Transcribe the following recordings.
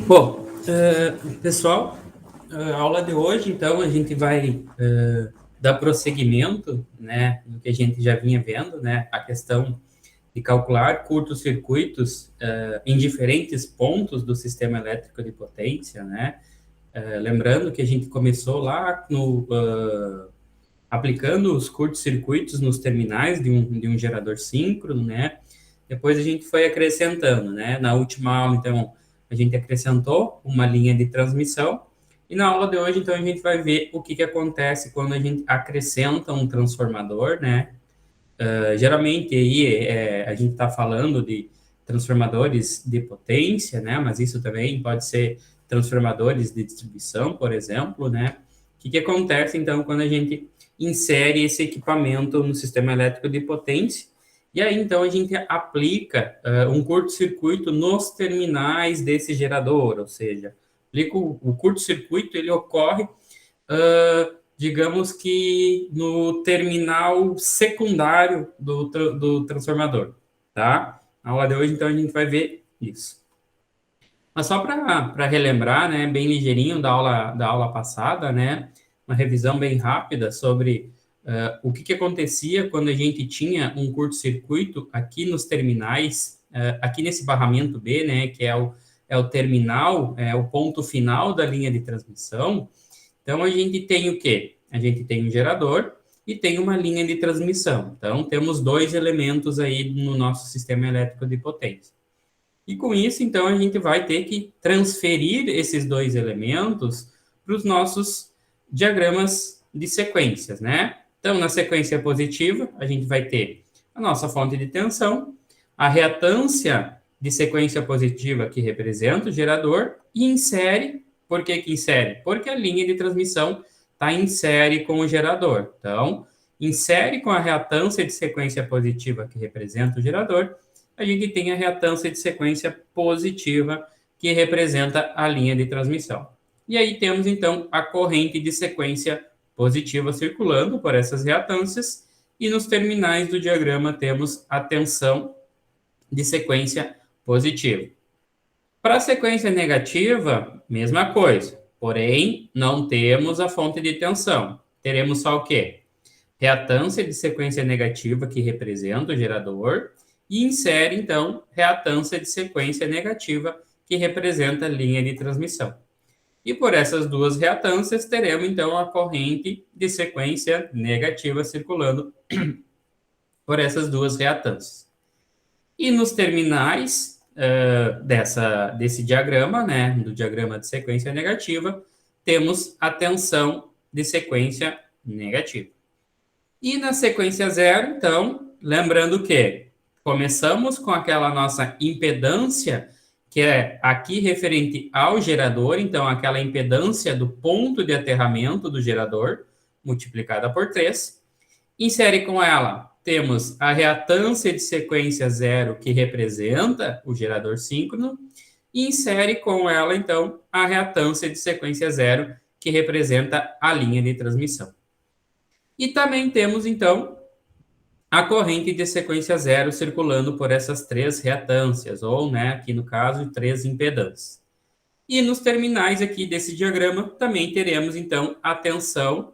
Bom, pessoal, a aula de hoje, então, a gente vai dar prosseguimento, né, no que a gente já vinha vendo, né, a questão de calcular curtos-circuitos em diferentes pontos do sistema elétrico de potência, né, lembrando que a gente começou lá aplicando os curtos-circuitos nos terminais de um gerador síncrono, né, depois a gente foi acrescentando, né? Na última aula, então, a gente acrescentou uma linha de transmissão. E na aula de hoje, então, a gente vai ver o que acontece quando a gente acrescenta um transformador, né? Geralmente, aí, a gente está falando de transformadores de potência, né? Mas isso também pode ser transformadores de distribuição, por exemplo, né? O que acontece, então, quando a gente insere esse equipamento no sistema elétrico de potência? E aí, então, a gente aplica um curto-circuito nos terminais desse gerador, ou seja, aplica o curto-circuito, ele ocorre, digamos que no terminal secundário do transformador, tá? Na aula de hoje, então, a gente vai ver isso. Mas só para relembrar, né, bem ligeirinho da aula passada, né, uma revisão bem rápida sobre o que acontecia quando a gente tinha um curto-circuito aqui nos terminais, aqui nesse barramento B, né, que é o terminal, é o ponto final da linha de transmissão. Então, a gente tem o quê? A gente tem um gerador e tem uma linha de transmissão. Então, temos dois elementos aí no nosso sistema elétrico de potência. E com isso, então, a gente vai ter que transferir esses dois elementos para os nossos diagramas de sequências, né? Então, na sequência positiva, a gente vai ter a nossa fonte de tensão, a reatância de sequência positiva que representa o gerador e insere. Por que insere? Porque a linha de transmissão está em série com o gerador. Então, insere com a reatância de sequência positiva que representa o gerador, a gente tem a reatância de sequência positiva, que representa a linha de transmissão. E aí temos, então, a corrente de sequência positiva circulando por essas reatâncias, e nos terminais do diagrama temos a tensão de sequência positiva. Para a sequência negativa, mesma coisa, porém, não temos a fonte de tensão. Teremos só o quê? Reatância de sequência negativa, que representa o gerador, e insere, então, reatância de sequência negativa, que representa a linha de transmissão. E por essas duas reatâncias, teremos, então, a corrente de sequência negativa circulando por essas duas reatâncias. E nos terminais desse diagrama, né, do diagrama de sequência negativa, temos a tensão de sequência negativa. E na sequência zero, então, lembrando que começamos com aquela nossa impedância, que é aqui referente ao gerador, então aquela impedância do ponto de aterramento do gerador, multiplicada por 3. Insere com ela, temos a reatância de sequência zero, que representa o gerador síncrono, e insere com ela, então, a reatância de sequência zero, que representa a linha de transmissão. E também temos, então, a corrente de sequência zero circulando por essas três reatâncias, ou, né, aqui no caso, três impedâncias. E nos terminais aqui desse diagrama, também teremos, então, a tensão,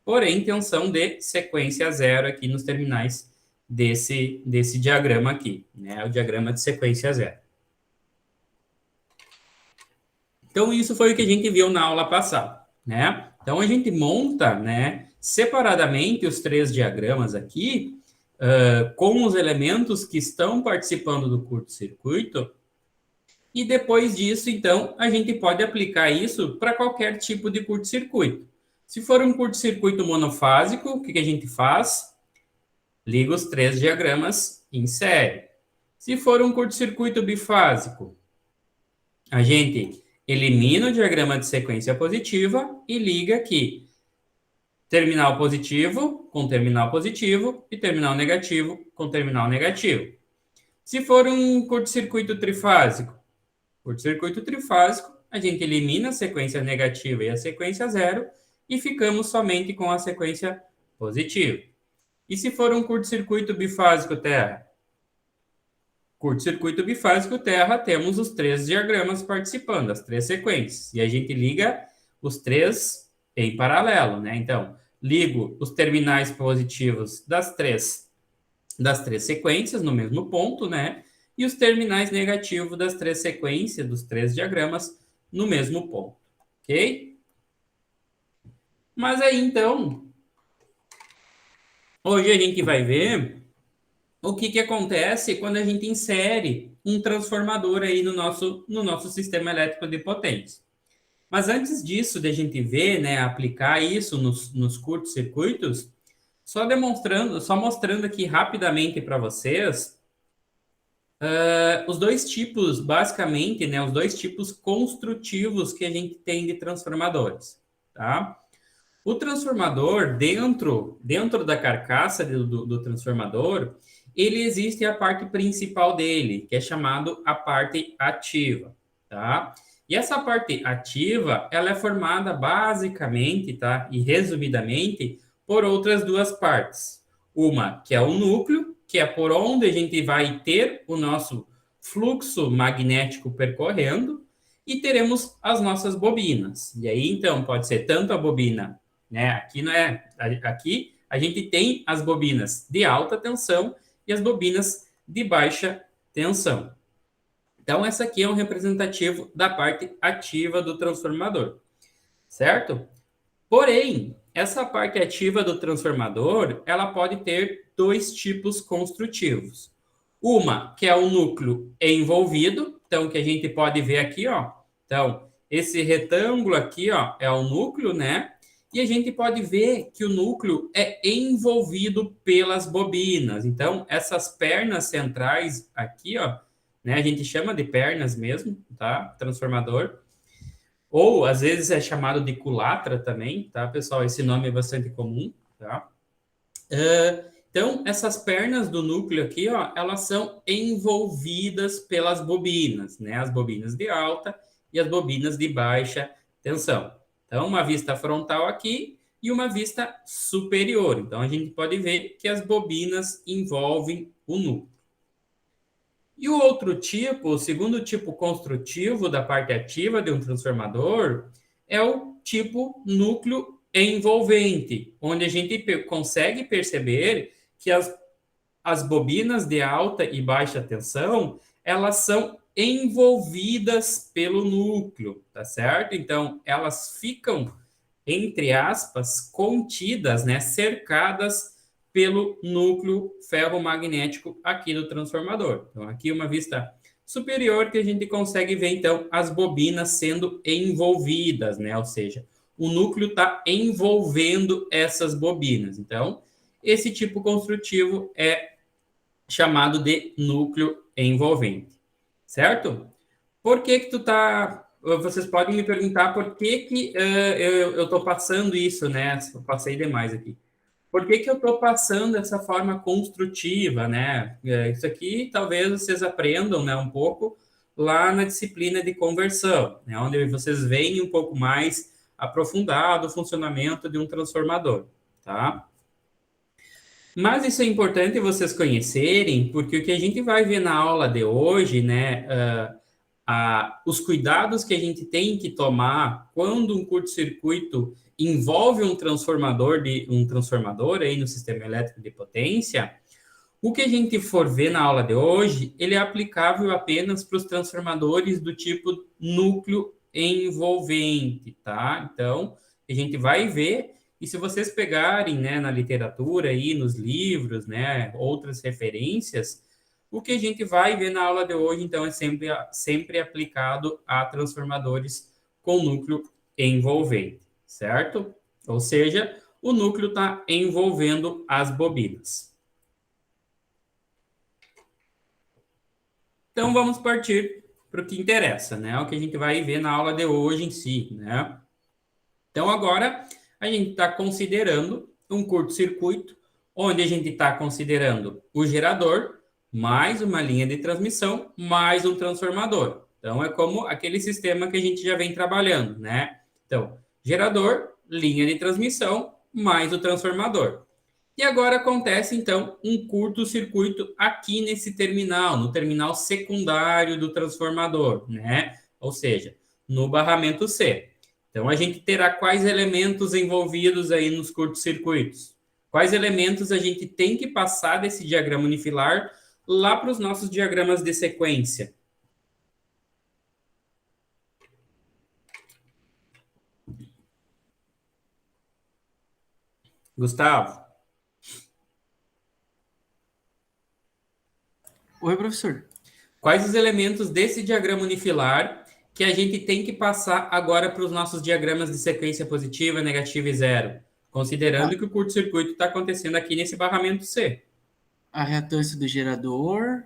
porém, tensão de sequência zero aqui nos terminais desse diagrama aqui, né, o diagrama de sequência zero. Então, isso foi o que a gente viu na aula passada, né? Então, a gente monta, né, separadamente os três diagramas aqui, com os elementos que estão participando do curto-circuito, e depois disso, então, a gente pode aplicar isso para qualquer tipo de curto-circuito. Se for um curto-circuito monofásico, o que a gente faz? Liga os três diagramas em série. Se for um curto-circuito bifásico, a gente elimina o diagrama de sequência positiva e liga aqui terminal positivo com terminal positivo e terminal negativo com terminal negativo. Se for um curto-circuito trifásico, a gente elimina a sequência negativa e a sequência zero e ficamos somente com a sequência positiva. E se for um curto-circuito bifásico terra? Curto-circuito bifásico terra, temos os 3 diagramas participando, as 3 sequências. E a gente liga os 3 em paralelo, né? Então, ligo os terminais positivos das três sequências no mesmo ponto, né? E os terminais negativos das 3 sequências, dos 3 diagramas, no mesmo ponto, ok? Mas aí, então, hoje a gente vai ver o que, que acontece quando a gente insere um transformador aí no nosso sistema elétrico de potência. Mas antes disso, de a gente ver, né, aplicar isso nos curtos-circuitos, só mostrando aqui rapidamente para vocês os dois tipos, basicamente, né, os dois tipos construtivos que a gente tem de transformadores, tá? O transformador, dentro da carcaça do transformador, ele existe a parte principal dele, que é chamado a parte ativa, tá? E essa parte ativa, ela é formada basicamente, tá? E resumidamente, por outras duas partes. Uma, que é o núcleo, que é por onde a gente vai ter o nosso fluxo magnético percorrendo, e teremos as nossas bobinas. E aí, então, pode ser tanto a bobina, né? Aqui não é, aqui a gente tem as bobinas de alta tensão e as bobinas de baixa tensão. Então, essa aqui é um representativo da parte ativa do transformador, certo? Porém, essa parte ativa do transformador, ela pode ter dois tipos construtivos. Uma, que é o núcleo envolvido, então, que a gente pode ver aqui, ó. Então, esse retângulo aqui, ó, é o núcleo, né? E a gente pode ver que o núcleo é envolvido pelas bobinas. Então, essas pernas centrais aqui, ó, né? A gente chama de pernas mesmo, tá? Transformador. Ou, às vezes, é chamado de culatra também, tá, pessoal? Esse nome é bastante comum, tá? Então, essas pernas do núcleo aqui, ó, elas são envolvidas pelas bobinas, né? As bobinas de alta e as bobinas de baixa tensão. Então, uma vista frontal aqui e uma vista superior. Então, a gente pode ver que as bobinas envolvem o núcleo. E o outro tipo, o segundo tipo construtivo da parte ativa de um transformador, é o tipo núcleo envolvente, onde a gente consegue perceber que as bobinas de alta e baixa tensão, elas são envolvidas pelo núcleo, tá certo? Então, elas ficam, entre aspas, contidas, né, cercadas pelo núcleo ferromagnético aqui do transformador. Então, aqui uma vista superior que a gente consegue ver, então, as bobinas sendo envolvidas, né? Ou seja, o núcleo está envolvendo essas bobinas. Então, esse tipo construtivo é chamado de núcleo envolvente, certo? Por que que tu tá... Vocês podem me perguntar por que que eu estou passando isso, né? Eu passei demais aqui. Por que que eu estou passando dessa forma construtiva, né? Isso aqui talvez vocês aprendam, né, um pouco lá na disciplina de conversão, né, onde vocês veem um pouco mais aprofundado o funcionamento de um transformador, tá? Mas isso é importante vocês conhecerem, porque o que a gente vai ver na aula de hoje, né, os cuidados que a gente tem que tomar quando um curto-circuito envolve um transformador aí no sistema elétrico de potência, o que a gente for ver na aula de hoje, ele é aplicável apenas para os transformadores do tipo núcleo envolvente, tá? Então, a gente vai ver, e se vocês pegarem, né, na literatura aí, nos livros, né, outras referências, o que a gente vai ver na aula de hoje, então, é sempre aplicado a transformadores com núcleo envolvente, certo? Ou seja, o núcleo está envolvendo as bobinas. Então, vamos partir para o que interessa, né? O que a gente vai ver na aula de hoje em si, né? Então, agora, a gente está considerando um curto-circuito, onde a gente está considerando o gerador, mais uma linha de transmissão, mais um transformador. Então, é como aquele sistema que a gente já vem trabalhando, né? Então, gerador, linha de transmissão, mais o transformador. E agora acontece, então, um curto-circuito aqui nesse terminal, no terminal secundário do transformador, né? Ou seja, no barramento C. Então, a gente terá quais elementos envolvidos aí nos curtos-circuitos? Quais elementos a gente tem que passar desse diagrama unifilar lá para os nossos diagramas de sequência? Gustavo? Oi, professor. Quais os elementos desse diagrama unifilar que a gente tem que passar agora para os nossos diagramas de sequência positiva, negativa e zero? A, Considerando que o curto-circuito está acontecendo aqui nesse barramento C. a reatância do gerador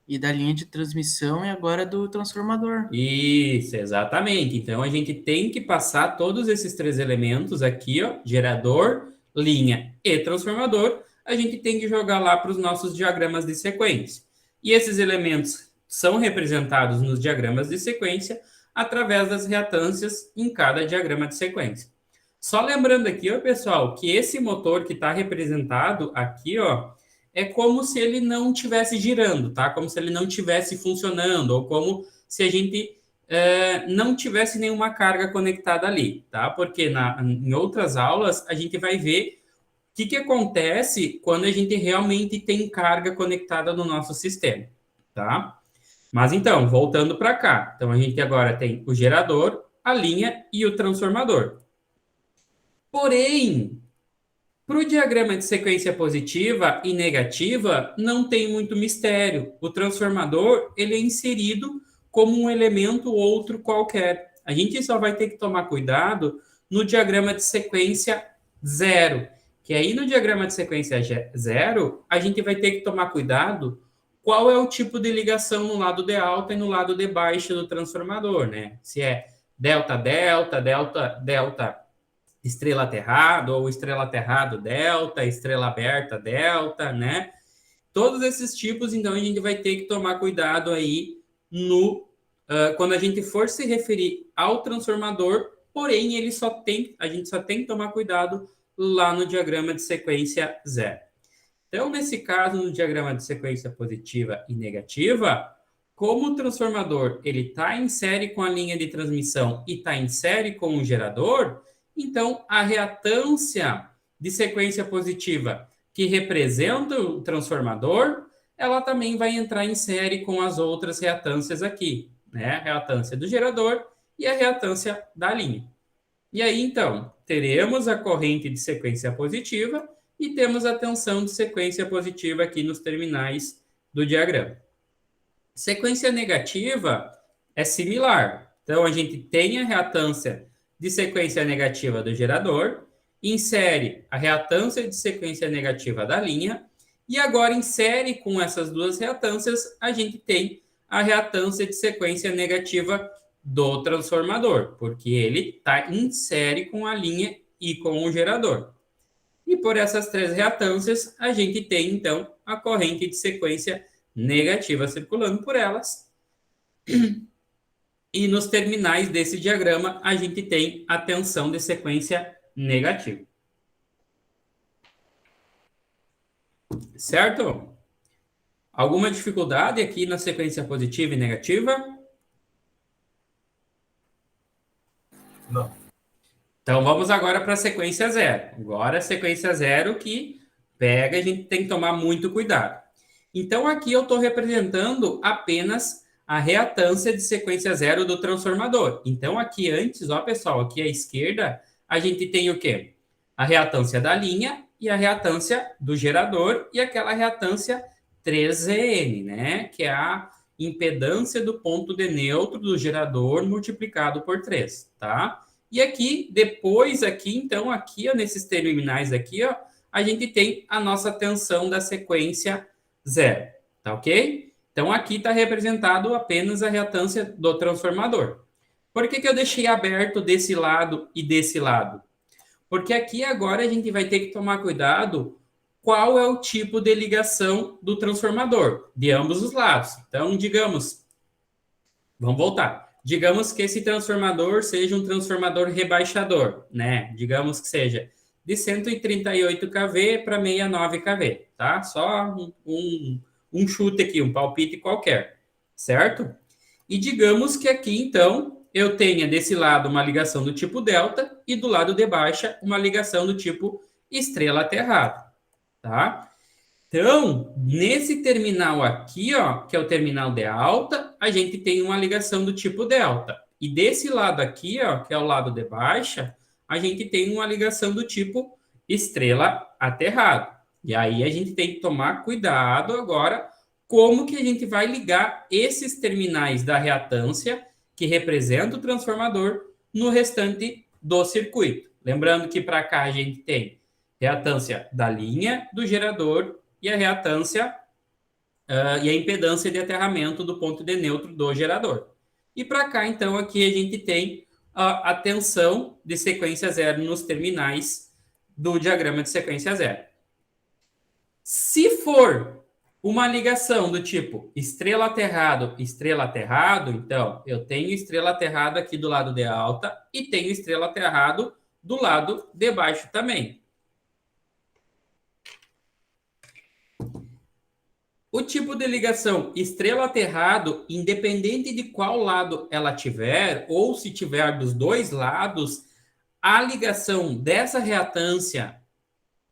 e da linha de transmissão e agora do transformador. Isso, exatamente. Então a gente tem que passar todos esses três elementos aqui, ó, gerador, linha e transformador, a gente tem que jogar lá para os nossos diagramas de sequência. E esses elementos são representados nos diagramas de sequência através das reatâncias em cada diagrama de sequência. Só lembrando aqui, ó, pessoal, que esse motor que está representado aqui, ó, é como se ele não estivesse girando, tá? Como se ele não estivesse funcionando, ou como se a gente não tivesse nenhuma carga conectada ali, tá? Porque em outras aulas a gente vai ver o que acontece quando a gente realmente tem carga conectada no nosso sistema, tá? Mas então, voltando para cá. Então, a gente agora tem o gerador, a linha e o transformador. Porém, para o diagrama de sequência positiva e negativa, não tem muito mistério. O transformador ele é inserido como um elemento outro qualquer. A gente só vai ter que tomar cuidado no diagrama de sequência zero, que aí no diagrama de sequência zero, a gente vai ter que tomar cuidado qual é o tipo de ligação no lado de alta e no lado de baixa do transformador, né? Se é delta, delta, delta, delta estrela aterrado, ou estrela aterrado delta, estrela aberta delta, né? Todos esses tipos, então, a gente vai ter que tomar cuidado aí no quando a gente for se referir ao transformador, porém, a gente só tem que tomar cuidado lá no diagrama de sequência zero. Então, nesse caso, no diagrama de sequência positiva e negativa, como o transformador ele está em série com a linha de transmissão e está em série com o gerador, então a reatância de sequência positiva que representa o transformador, ela também vai entrar em série com as outras reatâncias aqui, né? A reatância do gerador e a reatância da linha. E aí, então, teremos a corrente de sequência positiva e temos a tensão de sequência positiva aqui nos terminais do diagrama. Sequência negativa é similar. Então, a gente tem a reatância de sequência negativa do gerador, insere a reatância de sequência negativa da linha, e agora insere com essas duas reatâncias, a gente tem a reatância de sequência negativa do transformador, porque ele está em série com a linha e com o gerador. E por essas três reatâncias, a gente tem, então, a corrente de sequência negativa circulando por elas. E nos terminais desse diagrama, a gente tem a tensão de sequência negativa. Certo? Alguma dificuldade aqui na sequência positiva e negativa? Não. Então vamos agora para a sequência zero. Agora a sequência zero que pega, a gente tem que tomar muito cuidado. Então aqui eu estou representando apenas a reatância de sequência zero do transformador. Então aqui antes, ó pessoal, aqui à esquerda, a gente tem o quê? A reatância da linha e a reatância do gerador e aquela reatância 3N, né? Que é a impedância do ponto de neutro do gerador multiplicado por 3, tá? E aqui, depois aqui, então, aqui, ó, nesses terminais aqui, ó, a gente tem a nossa tensão da sequência zero, tá ok? Então, aqui está representado apenas a reatância do transformador. Por que eu deixei aberto desse lado e desse lado? Porque aqui agora a gente vai ter que tomar cuidado qual é o tipo de ligação do transformador, de ambos os lados. Então, digamos, vamos voltar. Digamos que esse transformador seja um transformador rebaixador, né? Digamos que seja de 138 kV para 69 kV, tá? Só um chute aqui, um palpite qualquer, certo? E digamos que aqui, então, eu tenha desse lado uma ligação do tipo delta e do lado de baixa uma ligação do tipo estrela aterrada, tá? Então, nesse terminal aqui, ó, que é o terminal de alta, a gente tem uma ligação do tipo delta. E desse lado aqui, ó, que é o lado de baixa, a gente tem uma ligação do tipo estrela aterrada. E aí a gente tem que tomar cuidado agora como que a gente vai ligar esses terminais da reatância que representa o transformador no restante do circuito. Lembrando que para cá a gente tem reatância da linha do gerador e a reatância e a impedância de aterramento do ponto de neutro do gerador. E para cá, então, aqui a gente tem a tensão de sequência zero nos terminais do diagrama de sequência zero. Se for uma ligação do tipo estrela aterrado, então eu tenho estrela aterrado aqui do lado de alta e tenho estrela aterrado do lado de baixo também. O tipo de ligação estrela aterrado, independente de qual lado ela tiver, ou se tiver dos dois lados, a ligação dessa reatância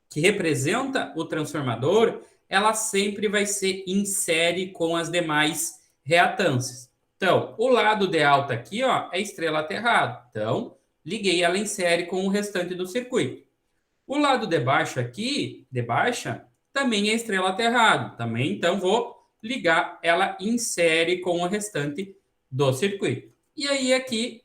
que representa o transformador, ela sempre vai ser em série com as demais reatâncias. Então, o lado de alta aqui, ó, é estrela aterrado. Então, liguei ela em série com o restante do circuito. O lado de baixo aqui, de baixa, também é estrela aterrado. Também, então, vou ligar ela em série com o restante do circuito. E aí, aqui,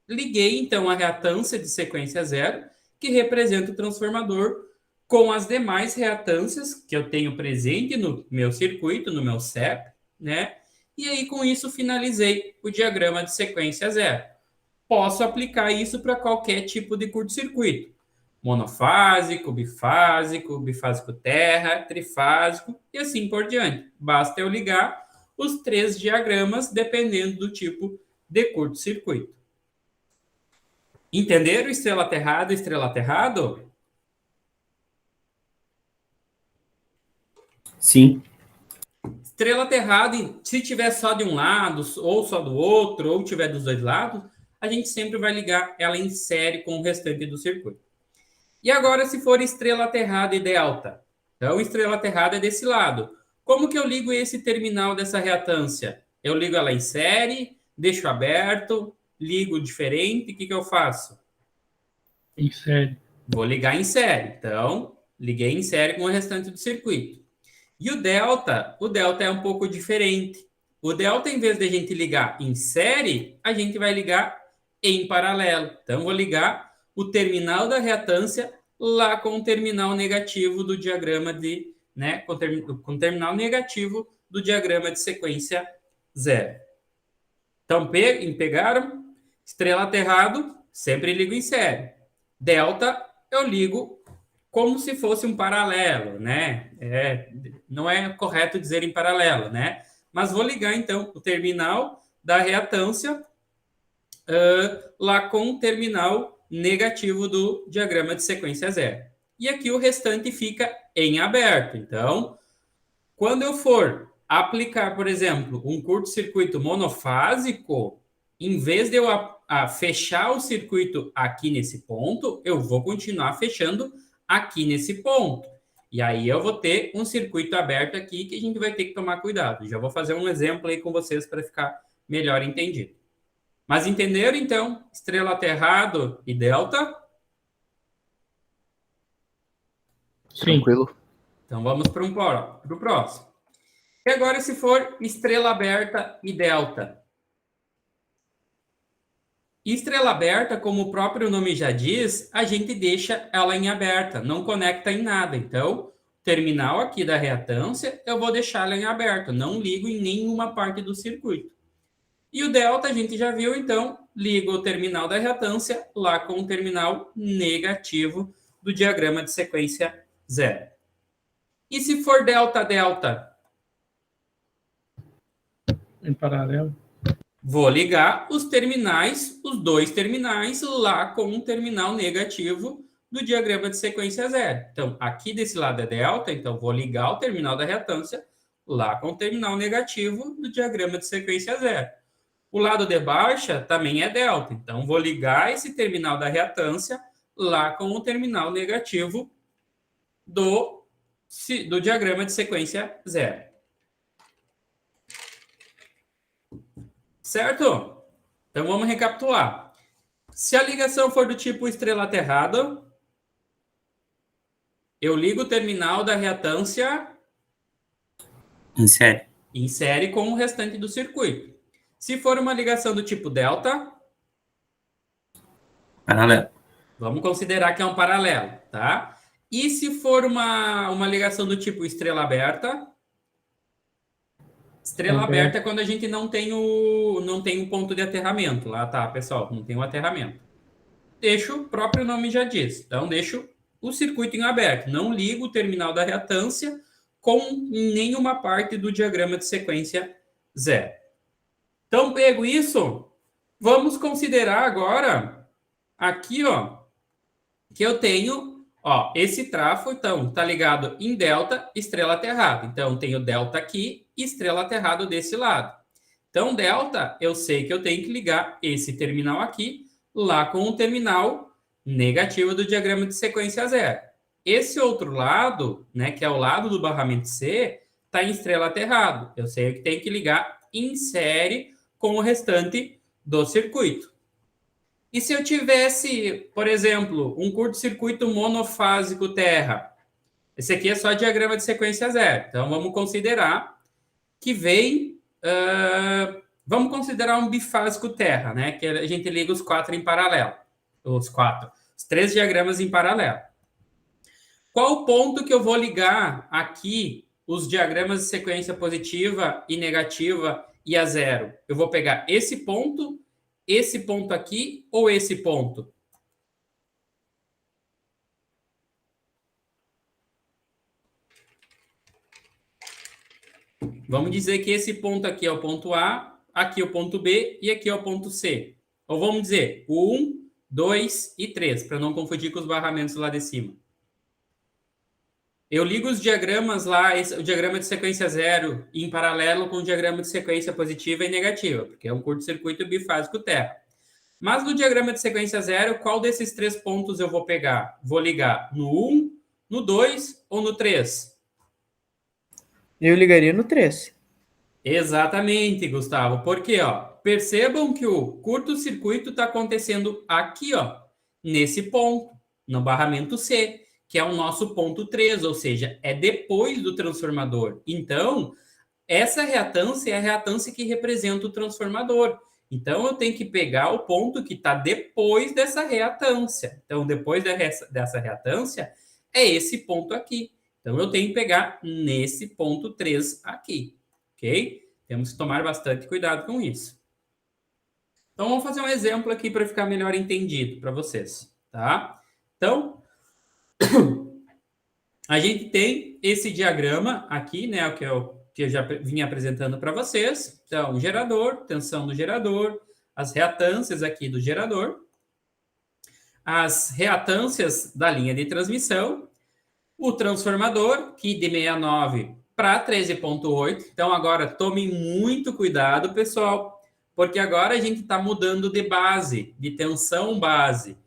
liguei, então, a reatância de sequência zero, que representa o transformador, com as demais reatâncias que eu tenho presente no meu circuito, no meu CEP, né? E aí, com isso, finalizei o diagrama de sequência zero. Posso aplicar isso para qualquer tipo de curto-circuito. Monofásico, bifásico terra, trifásico e assim por diante. Basta eu ligar os 3 diagramas dependendo do tipo de curto-circuito. Entenderam estrela aterrado? Sim. Estrela aterrada, se tiver só de um lado, ou só do outro, ou tiver dos dois lados, a gente sempre vai ligar ela em série com o restante do circuito. E agora, se for estrela aterrada e delta? Então, estrela aterrada é desse lado. Como que eu ligo esse terminal dessa reatância? Eu ligo ela em série, deixo aberto, ligo diferente, o que eu faço? Em série. Vou ligar em série. Então, liguei em série com o restante do circuito. E o delta é um pouco diferente. O delta, em vez de a gente ligar em série, a gente vai ligar em paralelo. Então, vou ligar o terminal da reatância lá com o terminal negativo do diagrama de, né, com o terminal negativo do diagrama de sequência zero. Então, pegaram? Estrela aterrado, sempre ligo em série. Delta, eu ligo como se fosse um paralelo, né? Não é correto dizer em paralelo, né? Mas vou ligar, então, o terminal da reatância lá com o terminal negativo do diagrama de sequência zero. E aqui o restante fica em aberto. Então, quando eu for aplicar, por exemplo, um curto-circuito monofásico, em vez de eu fechar o circuito aqui nesse ponto, eu vou continuar fechando aqui nesse ponto. E aí eu vou ter um circuito aberto aqui que a gente vai ter que tomar cuidado. Já vou fazer um exemplo aí com vocês para ficar melhor entendido. Mas entenderam, então, estrela aterrado e delta? Sim. Tranquilo. Então vamos para o próximo. E agora, se for estrela aberta e delta? Estrela aberta, como o próprio nome já diz, a gente deixa ela em aberta, não conecta em nada. Então, terminal aqui da reatância, eu vou deixar ela em aberto, não ligo em nenhuma parte do circuito. E o delta, a gente já viu, então, ligo o terminal da reatância lá com o terminal negativo do diagrama de sequência zero. E se for delta-delta? Em paralelo. Vou ligar os dois terminais, lá com um terminal negativo do diagrama de sequência zero. Então, aqui desse lado é delta, então vou ligar o terminal da reatância lá com o terminal negativo do diagrama de sequência zero. O lado de baixa também é delta, então vou ligar esse terminal da reatância lá com o terminal negativo do diagrama de sequência zero. Certo? Então vamos recapitular. Se a ligação for do tipo estrela aterrada, eu ligo o terminal da reatância em série com o restante do circuito. Se for uma ligação do tipo delta, Paralelo. vamos considerar que é um paralelo, tá? E se for uma ligação do tipo estrela aberta? Estrela aberta é quando a gente não tem o ponto de aterramento lá, tá, pessoal? Não tem o aterramento. Deixo, o próprio nome já diz. Então, deixo o circuito em aberto. Não ligo o terminal da reatância com nenhuma parte do diagrama de sequência zero. Então, pego isso, vamos considerar agora aqui, ó, que eu tenho, ó, esse trafo, então, tá ligado em delta, estrela aterrada. Então, tenho delta aqui e estrela aterrada desse lado. Então, delta, eu sei que eu tenho que ligar esse terminal aqui lá com o terminal negativo do diagrama de sequência zero. Esse outro lado, né, que é o lado do barramento C, tá em estrela aterrado. Eu sei que tenho que ligar em série com o restante do circuito. E se eu tivesse, por exemplo, um curto-circuito monofásico terra? Esse aqui é só diagrama de sequência zero. Então, vamos considerar que vem... vamos considerar um bifásico terra, né? Que a gente liga os quatro em paralelo. Os três diagramas em paralelo. Qual o ponto que eu vou ligar aqui os diagramas de sequência positiva e negativa e a zero? Eu vou pegar esse ponto aqui ou esse ponto? Vamos dizer que esse ponto aqui é o ponto A, aqui é o ponto B e aqui é o ponto C. Ou vamos dizer o 1, 2 e 3, para não confundir com os barramentos lá de cima. Eu ligo os diagramas lá, o diagrama de sequência zero em paralelo com o diagrama de sequência positiva e negativa, porque é um curto-circuito bifásico terra. Mas no diagrama de sequência zero, qual desses três pontos eu vou pegar? Vou ligar no 1, no 2 ou no 3? Eu ligaria no 3. Exatamente, Gustavo. Por quê? Ó, percebam que o curto-circuito está acontecendo aqui, ó, nesse ponto, no barramento C, que é o nosso ponto 3, ou seja, é depois do transformador. Então, essa reatância é a reatância que representa o transformador. Então, eu tenho que pegar o ponto que está depois dessa reatância. Então, depois dessa reatância, é esse ponto aqui. Então, eu tenho que pegar nesse ponto 3 aqui, ok? Temos que tomar bastante cuidado com isso. Então, vamos fazer um exemplo aqui para ficar melhor entendido para vocês, tá? Então, a gente tem esse diagrama aqui, né, o que eu já vim apresentando para vocês. Então, gerador, tensão do gerador, as reatâncias aqui do gerador, as reatâncias da linha de transmissão, o transformador, que de 69 para 13.8. Então, agora, tomem muito cuidado, pessoal, porque agora a gente está mudando de base, de tensão base.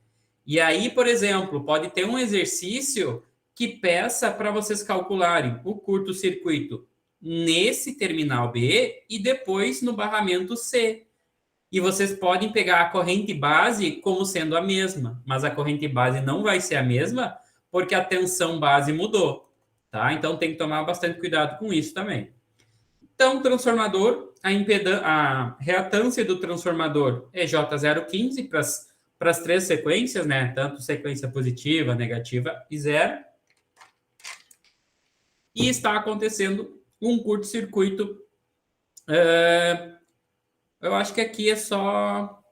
E aí, por exemplo, pode ter um exercício que peça para vocês calcularem o curto-circuito nesse terminal B e depois no barramento C. E vocês podem pegar a corrente base como sendo a mesma, mas a corrente base não vai ser a mesma porque a tensão base mudou, tá? Então tem que tomar bastante cuidado com isso também. Então, o transformador, a reatância do transformador é J015 para as três sequências, né? Tanto sequência positiva, negativa e zero. E está acontecendo um curto-circuito. Eu acho que aqui é só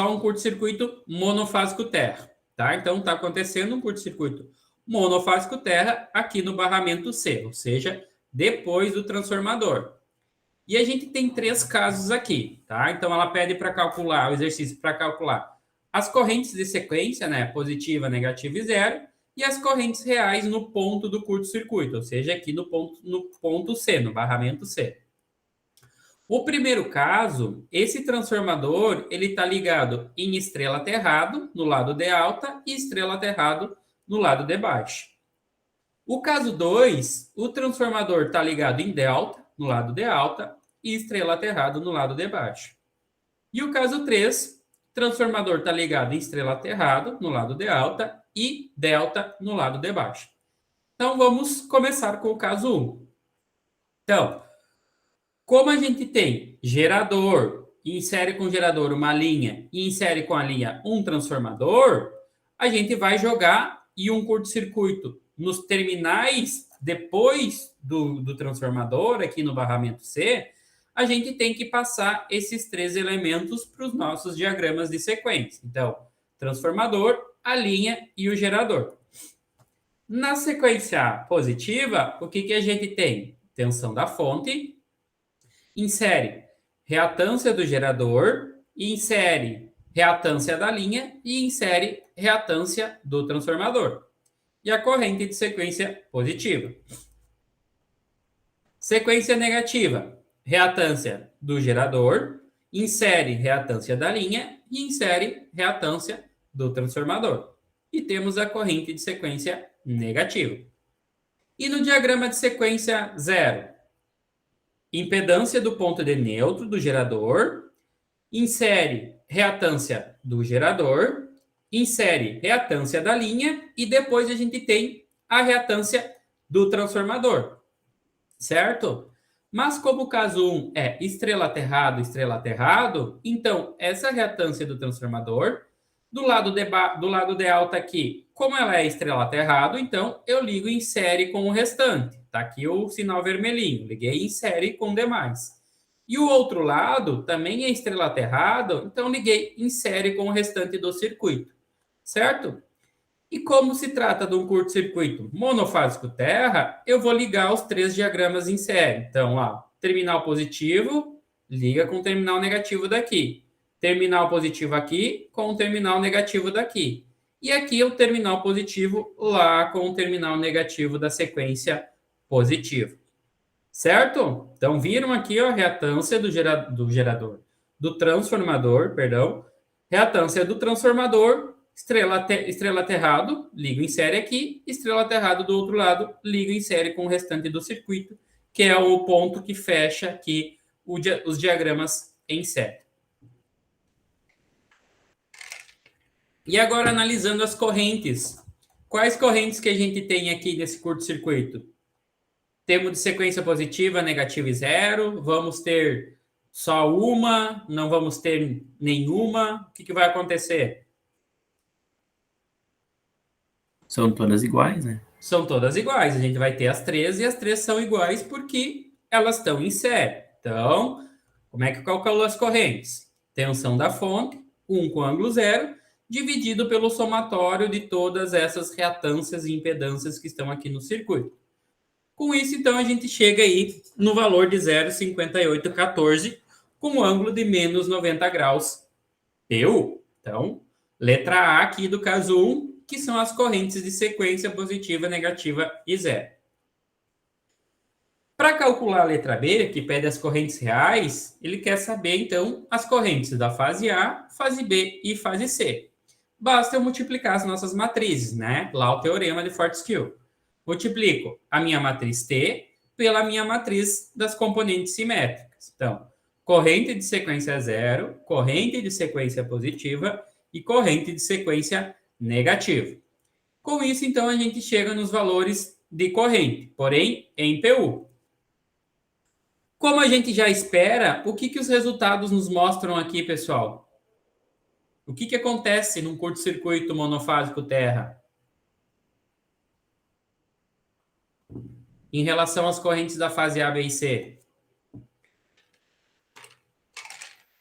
um curto-circuito monofásico terra, tá? Então, está acontecendo um curto-circuito monofásico terra aqui no barramento C, ou seja, depois do transformador. E a gente tem três casos aqui, tá? Então, ela pede para calcular, o exercício para calcular as correntes de sequência, né, positiva, negativa e zero, e as correntes reais no ponto do curto-circuito, ou seja, aqui no ponto C, no barramento C. O primeiro caso, esse transformador, ele está ligado em estrela aterrado, no lado de alta, e estrela aterrado, no lado de baixo. O caso 2, o transformador está ligado em delta, no lado de alta, e estrela aterrado, no lado de baixo. E o caso 3, transformador está ligado em estrela aterrado, no lado de alta, e delta, no lado de baixo. Então, vamos começar com o caso 1. Então, como a gente tem gerador, insere com o gerador uma linha e insere com a linha um transformador, a gente vai jogar em um curto-circuito nos terminais depois do transformador, aqui no barramento C, a gente tem que passar esses 3 elementos para os nossos diagramas de sequência. Então, transformador, a linha e o gerador. Na sequência positiva, o que a gente tem? Tensão da fonte, insere reatância do gerador, insere reatância da linha e insere reatância do transformador. E a corrente de sequência positiva. Sequência negativa, reatância do gerador, insere reatância da linha e insere reatância do transformador. E temos a corrente de sequência negativa. E no diagrama de sequência zero, impedância do ponto de neutro do gerador, insere reatância do gerador, insere reatância da linha e depois a gente tem a reatância do transformador, certo? Mas como o caso 1 é estrela aterrado, então essa reatância do transformador, do lado de alta aqui, como ela é estrela aterrado, então eu ligo em série com o restante. Tá aqui o sinal vermelhinho, liguei em série com demais. E o outro lado também é estrela aterrado, então liguei em série com o restante do circuito, certo? E como se trata de um curto-circuito monofásico terra, eu vou ligar os 3 diagramas em série. Então, ó, terminal positivo, liga com o terminal negativo daqui. Terminal positivo aqui com o terminal negativo daqui. E aqui o terminal positivo lá com o terminal negativo da sequência positiva. Certo? Então, viram aqui ó, a reatância do gerador, do transformador, perdão, reatância do transformador, estrela aterrado, ligo em série aqui, estrela aterrado do outro lado, ligo em série com o restante do circuito, que é o ponto que fecha aqui os diagramas em série. E agora, analisando as correntes. Quais correntes que a gente tem aqui nesse curto-circuito? Temos de sequência positiva, negativa e zero. Vamos ter só uma, não vamos ter nenhuma. O que vai acontecer? São todas iguais, né? São todas iguais. A gente vai ter as 3 e as 3 são iguais porque elas estão em série. Então, como é que calculou as correntes? Tensão da fonte, 1 com ângulo zero, dividido pelo somatório de todas essas reatâncias e impedâncias que estão aqui no circuito. Com isso, então, a gente chega aí no valor de 0,5814, com um ângulo de menos 90 graus PU. Então, letra A aqui do caso 1, que são as correntes de sequência positiva, negativa e zero. Para calcular a letra B, que pede as correntes reais, ele quer saber, então, as correntes da fase A, fase B e fase C. Basta eu multiplicar as nossas matrizes, né? Lá o teorema de Fortescue. Multiplico a minha matriz T pela minha matriz das componentes simétricas. Então, corrente de sequência zero, corrente de sequência positiva e corrente de sequência negativa. Com isso, então, a gente chega nos valores de corrente, porém em PU. Como a gente já espera, o que os resultados nos mostram aqui, pessoal? O que acontece num curto-circuito monofásico terra? Em relação às correntes da fase A, B e C?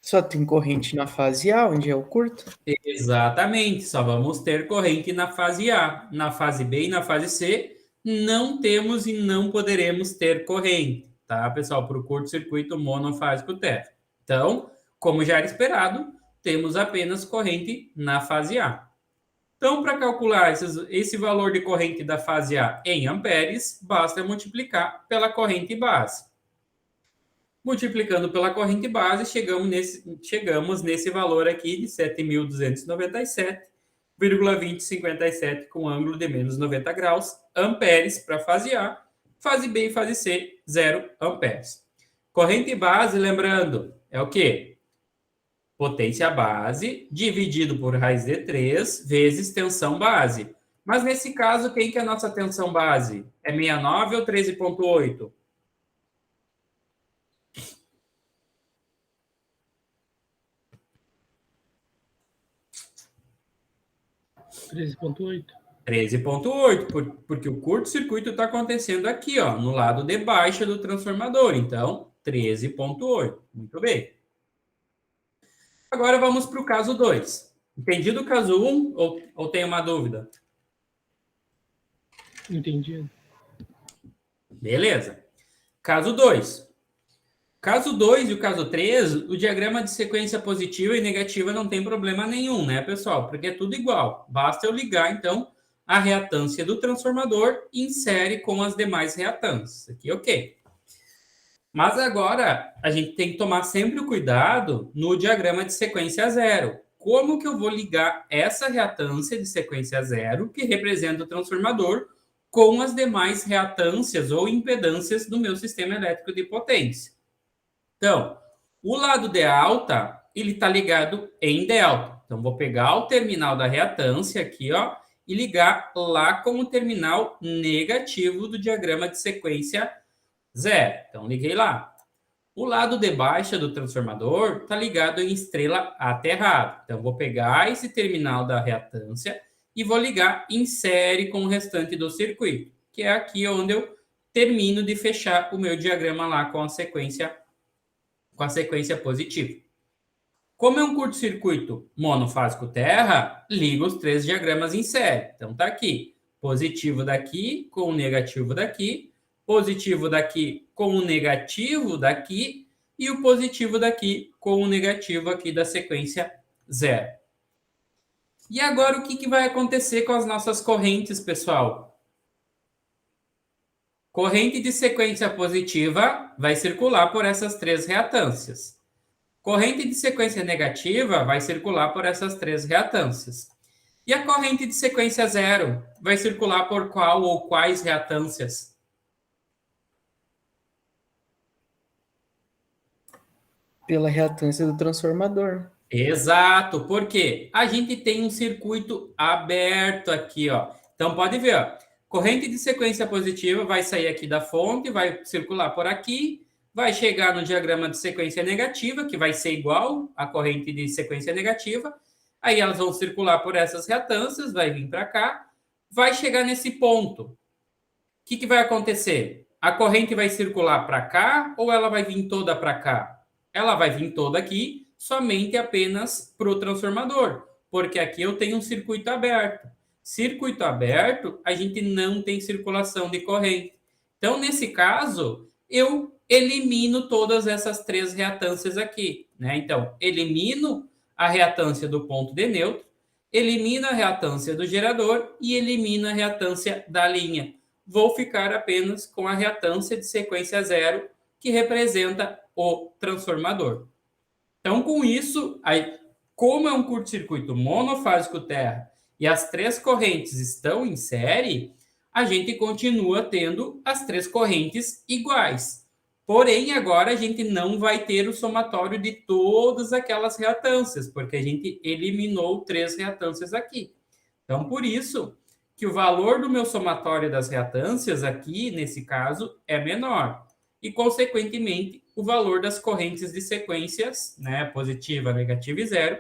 Só tem corrente na fase A, onde é o curto? Exatamente, só vamos ter corrente na fase A. Na fase B e na fase C, não temos e não poderemos ter corrente, tá, pessoal? Para o curto-circuito monofásico terra. Então, como já era esperado, temos apenas corrente na fase A. Então, para calcular esse valor de corrente da fase A em amperes, basta multiplicar pela corrente base. Multiplicando pela corrente base, chegamos nesse valor aqui de 7.297,2057 com ângulo de menos 90 graus, amperes para fase A, fase B e fase C, 0 amperes. Corrente base, lembrando, é o quê? Potência base dividido por raiz de 3 vezes tensão base. Mas nesse caso, quem que é a nossa tensão base? É 69 ou 13,8? 13,8. 13,8, porque o curto-circuito está acontecendo aqui, ó, no lado de baixo do transformador. Então, 13,8. Muito bem. Agora vamos para o caso 2. Entendido o caso 1 ou tem uma dúvida? Entendido. Beleza. Caso 2. Caso 2 e o caso 3, o diagrama de sequência positiva e negativa não tem problema nenhum, né, pessoal? Porque é tudo igual. Basta eu ligar, então, a reatância do transformador e insere com as demais reatâncias. Aqui, ok. Mas agora, a gente tem que tomar sempre o cuidado no diagrama de sequência zero. Como que eu vou ligar essa reatância de sequência zero, que representa o transformador, com as demais reatâncias ou impedâncias do meu sistema elétrico de potência? Então, o lado de alta, ele está ligado em delta. Então, vou pegar o terminal da reatância aqui, ó, e ligar lá com o terminal negativo do diagrama de sequência zero. Então, liguei lá. O lado de baixa do transformador está ligado em estrela aterrada. Então, vou pegar esse terminal da reatância e vou ligar em série com o restante do circuito, que é aqui onde eu termino de fechar o meu diagrama lá com a sequência positiva. Como é um curto-circuito monofásico terra, ligo os 3 diagramas em série. Então, tá aqui, positivo daqui com o negativo daqui, positivo daqui com o negativo daqui e o positivo daqui com o negativo aqui da sequência zero. E agora o que vai acontecer com as nossas correntes, pessoal? Corrente de sequência positiva vai circular por essas 3 reatâncias. Corrente de sequência negativa vai circular por essas 3 reatâncias. E a corrente de sequência zero vai circular por qual ou quais reatâncias? Pela reatância do transformador. Exato, porque a gente tem um circuito aberto aqui, ó. Então pode ver, ó. Corrente de sequência positiva vai sair aqui da fonte, vai circular por aqui, vai chegar no diagrama de sequência negativa, que vai ser igual à corrente de sequência negativa. Aí elas vão circular por essas reatâncias, vai vir para cá, vai chegar nesse ponto. O que vai acontecer? A corrente vai circular para cá ou ela vai vir toda para cá? Ela vai vir toda aqui, somente apenas para o transformador, porque aqui eu tenho um circuito aberto. Circuito aberto, a gente não tem circulação de corrente. Então, nesse caso, eu elimino todas essas 3 reatâncias aqui, né? Então, elimino a reatância do ponto de neutro, elimino a reatância do gerador e elimino a reatância da linha. Vou ficar apenas com a reatância de sequência zero, que representa o transformador. Então, com isso, aí, como é um curto-circuito monofásico terra e as 3 correntes estão em série, a gente continua tendo as 3 correntes iguais. Porém, agora a gente não vai ter o somatório de todas aquelas reatâncias, porque a gente eliminou 3 reatâncias aqui. Então, por isso que o valor do meu somatório das reatâncias aqui, nesse caso, é menor. E, consequentemente, o valor das correntes de sequências, né, positiva, negativa e zero,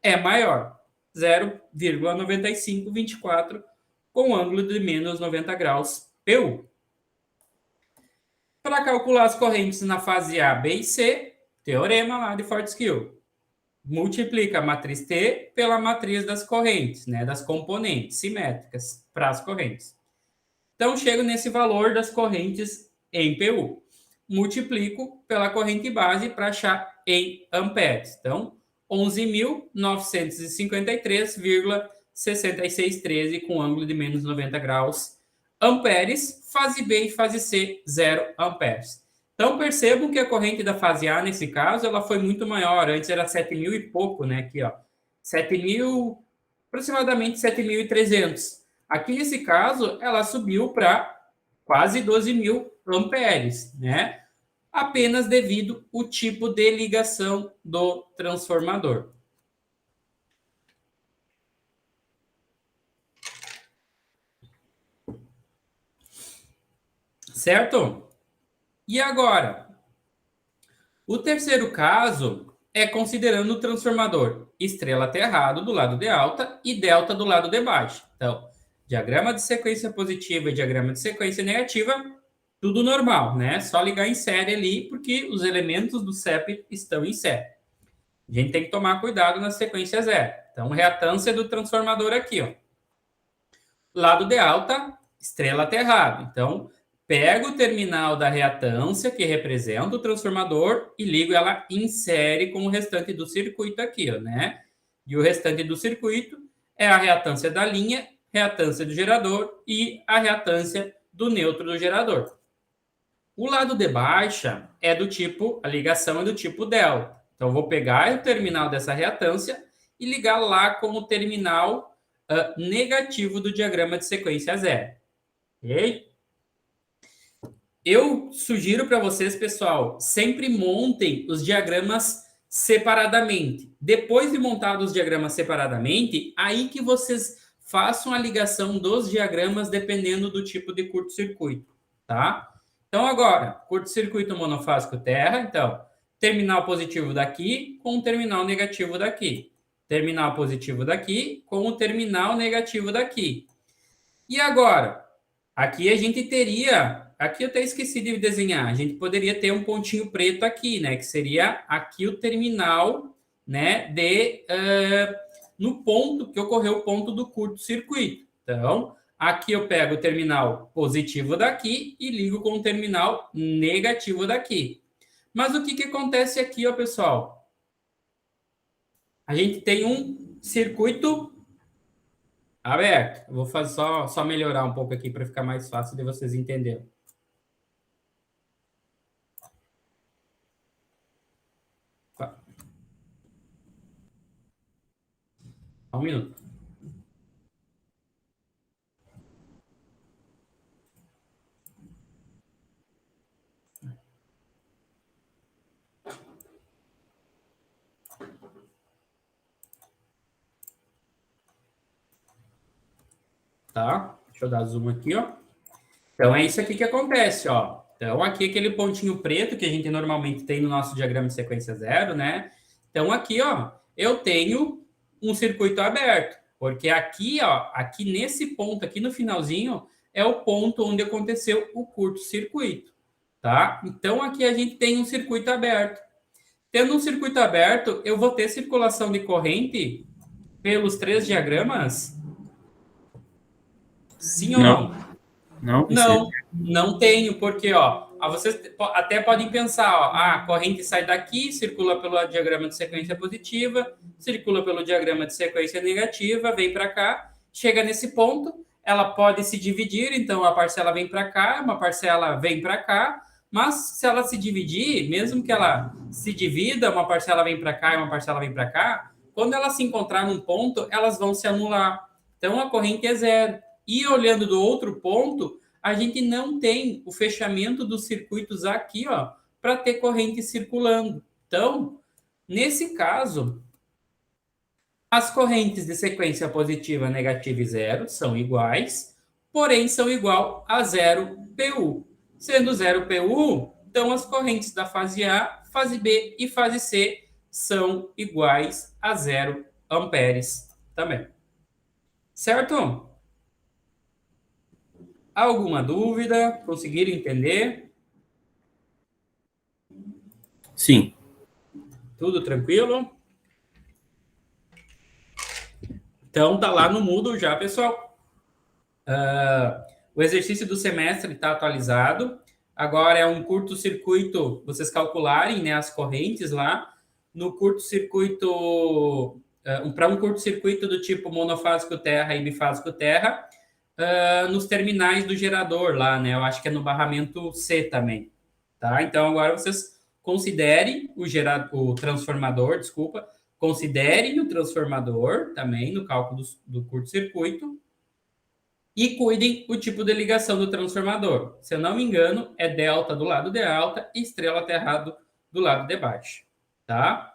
é maior. 0,9524 com ângulo de menos 90 graus PU. Para calcular as correntes na fase A, B e C, teorema lá de Fortescue. Multiplica a matriz T pela matriz das correntes, né, das componentes simétricas para as correntes. Então, chego nesse valor das correntes em PU. Multiplico pela corrente base para achar em amperes. Então, 11.953,6613 com ângulo de menos 90 graus amperes, fase B e fase C, 0 amperes. Então, percebam que a corrente da fase A, nesse caso, ela foi muito maior. Antes era 7.000 e pouco, né? Aqui, ó. 7.000, aproximadamente 7.300. Aqui, nesse caso, ela subiu para quase 12.000 amperes, né? Apenas devido ao tipo de ligação do transformador. Certo? E agora? O terceiro caso é considerando o transformador estrela aterrado do lado de alta e delta do lado de baixo. Então, diagrama de sequência positiva e diagrama de sequência negativa, tudo normal, né? Só ligar em série ali, porque os elementos do CEP estão em série. A gente tem que tomar cuidado na sequência zero. Então, reatância do transformador aqui, ó. Lado de alta, estrela aterrado. Então, pego o terminal da reatância, que representa o transformador, e ligo ela em série com o restante do circuito aqui, ó, né? E o restante do circuito é a reatância da linha, reatância do gerador e a reatância do neutro do gerador. O lado de baixa é do tipo, a ligação é do tipo delta. Então, eu vou pegar o terminal dessa reatância e ligar lá com o terminal negativo do diagrama de sequência zero. Ok? Eu sugiro para vocês, pessoal, sempre montem os diagramas separadamente. Depois de montar os diagramas separadamente, aí que vocês façam a ligação dos diagramas dependendo do tipo de curto-circuito, tá? Então, agora, curto-circuito monofásico terra, então, terminal positivo daqui com o terminal negativo daqui. Terminal positivo daqui com o terminal negativo daqui. E agora, aqui a gente teria... Aqui eu até esqueci de desenhar. A gente poderia ter um pontinho preto aqui, né? Que seria aqui o terminal, né? No ponto que ocorreu o ponto do curto-circuito. Então, aqui eu pego o terminal positivo daqui e ligo com o terminal negativo daqui. Mas o que acontece aqui, ó, pessoal? A gente tem um circuito aberto. Eu vou fazer só melhorar um pouco aqui para ficar mais fácil de vocês entenderem. Um minuto. Tá? Deixa eu dar zoom aqui, ó. Então, é isso aqui que acontece, ó. Então, aqui aquele pontinho preto que a gente normalmente tem no nosso diagrama de sequência zero, né? Então, aqui, ó, eu tenho um circuito aberto. Porque aqui, ó, aqui nesse ponto, aqui no finalzinho, é o ponto onde aconteceu o curto-circuito, tá? Então, aqui a gente tem um circuito aberto. Tendo um circuito aberto, eu vou ter circulação de corrente pelos três diagramas? Sim ou não? Não tenho, porque ó, vocês até podem pensar, ó, a corrente sai daqui, circula pelo diagrama de sequência positiva, circula pelo diagrama de sequência negativa, vem para cá, chega nesse ponto, ela pode se dividir, então a parcela vem para cá, uma parcela vem para cá, mas se ela se dividir, mesmo que ela se divida, uma parcela vem para cá e uma parcela vem para cá, quando ela se encontrar num ponto, elas vão se anular. Então a corrente é zero. E olhando do outro ponto, a gente não tem o fechamento dos circuitos aqui, ó, para ter corrente circulando. Então, nesse caso, as correntes de sequência positiva, negativa e zero são iguais, porém são igual a 0 PU. Sendo 0 PU, então as correntes da fase A, fase B e fase C são iguais a 0 amperes também. Certo? Alguma dúvida? Conseguiram entender? Sim. Tudo tranquilo? Então, tá lá no Moodle já, pessoal. O exercício do semestre está atualizado. Agora é um curto-circuito, vocês calcularem, né, as correntes lá. no curto-circuito, para um curto-circuito do tipo monofásico terra e bifásico terra, nos terminais do gerador lá, né? Eu acho que é no barramento C também, tá? Então, agora vocês considerem o transformador, desculpa, considerem o transformador também no cálculo do curto-circuito e cuidem o tipo de ligação do transformador. Se eu não me engano, é delta do lado de alta e estrela aterrado do lado de baixo, tá?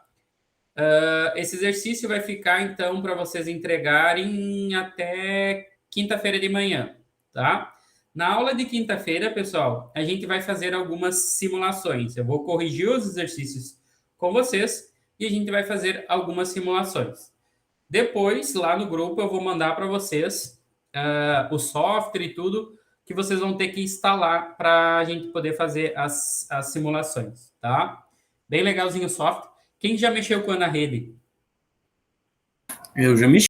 Esse exercício vai ficar, então, para vocês entregarem até quinta-feira de manhã, tá? Na aula de quinta-feira, pessoal, a gente vai fazer algumas simulações. Eu vou corrigir os exercícios com vocês e a gente vai fazer algumas simulações. Depois, lá no grupo, eu vou mandar para vocês o software e tudo que vocês vão ter que instalar para a gente poder fazer as simulações, tá? Bem legalzinho o software. Quem já mexeu com a Ana Rede? Eu já mexi.